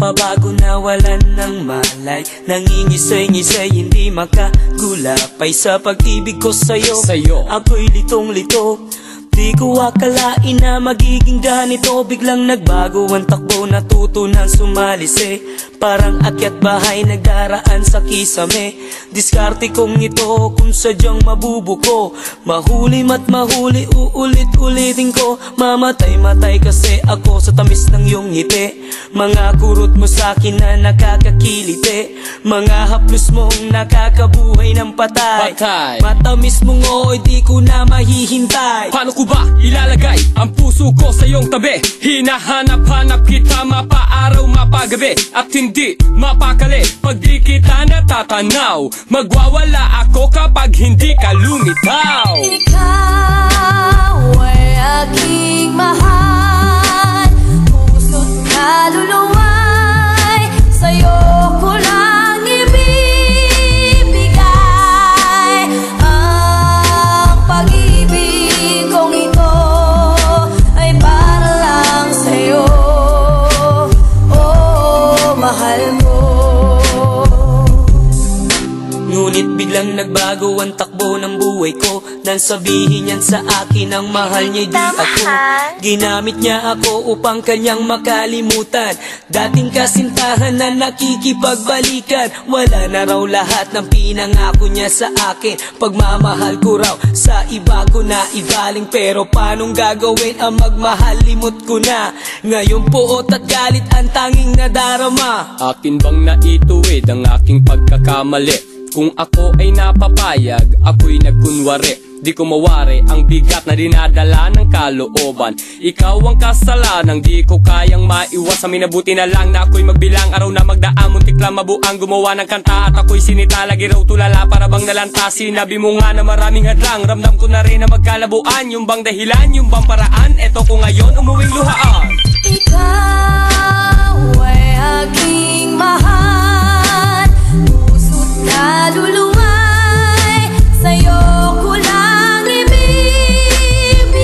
Bago nawalan ng malay, nangingisay-ngisay, hindi makagulapay sa pag-ibig ko sa'yo. Ako'y litong-lito, di ko akalain na magiging ganito. Biglang nagbago ang takbo, natuto ng sumalisi. Parang akyat bahay, nagdaraan sa kisame. Diskarte kong ito kung sadyang mabubuko. Mahuli mat mahuli, uulit-ulitin ko. Mamatay-matay kasi ako sa tamis ng iyong ngiti. Mga kurot mo sa'kin na nakakakiliti. Mga haplos mong nakakabuhay ng patay. Matamis mong ooy, di ko na mahihintay. Paano ko ba ilalagay ang puso ko sa iyong tabi? Hinahanap-hanap kita mapaaraw, mapagabi, at hindi mapakali pag di kita natatanaw. Magwawala ako kapag hindi ka lumitaw. Ikaw ay aking mahal, puso't kaluluwa'y sa'yo ko lang ibibigay. Ang pag-ibig kong ito ay para lang sa'yo, oh mahal mo. Ngunit biglang nagbago ang takbo ng buhay ko. Nang sabihin niyan sa akin ang mahal niya di ako. Ginamit niya ako upang kanyang makalimutan. Dating kasintahan na nakikipagbalikan. Wala na raw lahat ng pinangako niya sa akin. Pagmamahal ko raw sa iba ko na ibaling. Pero paanong gagawin ang magmahal, limot ko na. Ngayon puot at galit ang tanging nadarama. Akin bang naituwid ang aking pagkakamali? Kung ako ay napapayag, ako'y nagkunwari. Di ko mawari ang bigat na dinadala ng kalooban. Ikaw ang kasalanang di ko kayang maiwas. Sa minabuti na lang na ako'y magbilang araw na magdaan. Muntik lang mabuang gumawa ng kanta at ako'y sinita. Lagi raw tulala para bang nalanta. Sinabi mo nga na maraming hadlang. Ramdam ko na rin na magkalabuan. Yung bang dahilan, yung bang paraan, eto ko ngayon umuwing luhaan. Ikaw ay aking mahal, puso't kaluluwa'y sa'yo ko lang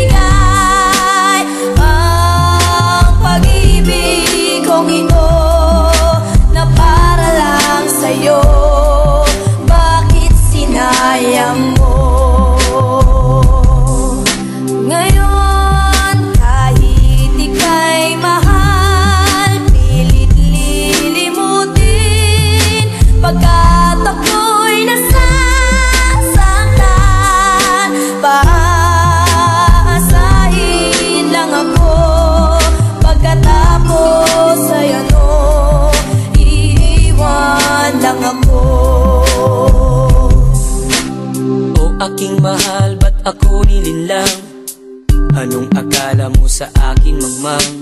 ibibigay. Ang pag-ibig kong ito na para lang sa'yo, bakit sinayang mo? Ngayon kahit ika'y mahal, pilit lilimutin pagkat ako'y nasasaktan. Paasahin lang ako pagkatapos ay ano, iiwan lang ako. O aking mahal, ba't ako nilinlang? Anong akala mo sa akin, mangmang?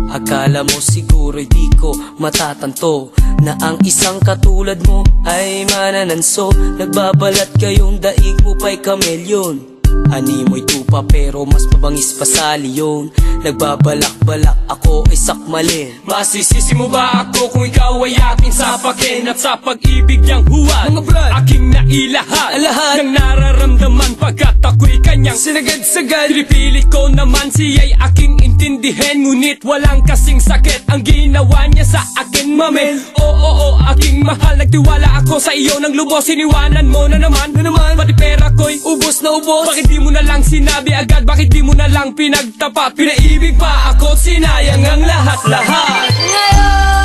Akala mo siguro di ko matatanto na ang isang katulad mo ay manananso. Nagbabalat kayong daig mo pa'y kamelyon. Animoy tupa pero mas mabangis pa sa leon. Nagbabalak-balak ako ay sakmalin. Masisisi mo ba ako kung ikaw ay aking sapakin? At sa pag-ibig niyang huwad, Mga brad, aking nailahat lahat ng nararamdaman pagkat ako'y kanyang sinagad-sagad. pinipilit ko naman siya'y aking intindihin. Ngunit walang kasing sakit ang ginawa niya sa akin, mamen. Oo, aking mahal, nagtiwala ako sa iyo ng lubos. Iniwanan mo na naman, pati pera ko'y Ubos na ubos. bakit di mo na lang sinabi agad? Bakit di mo na lang pinagtapat? Pinaibig pa ako, sinayang ang lahat-lahat. Ngayon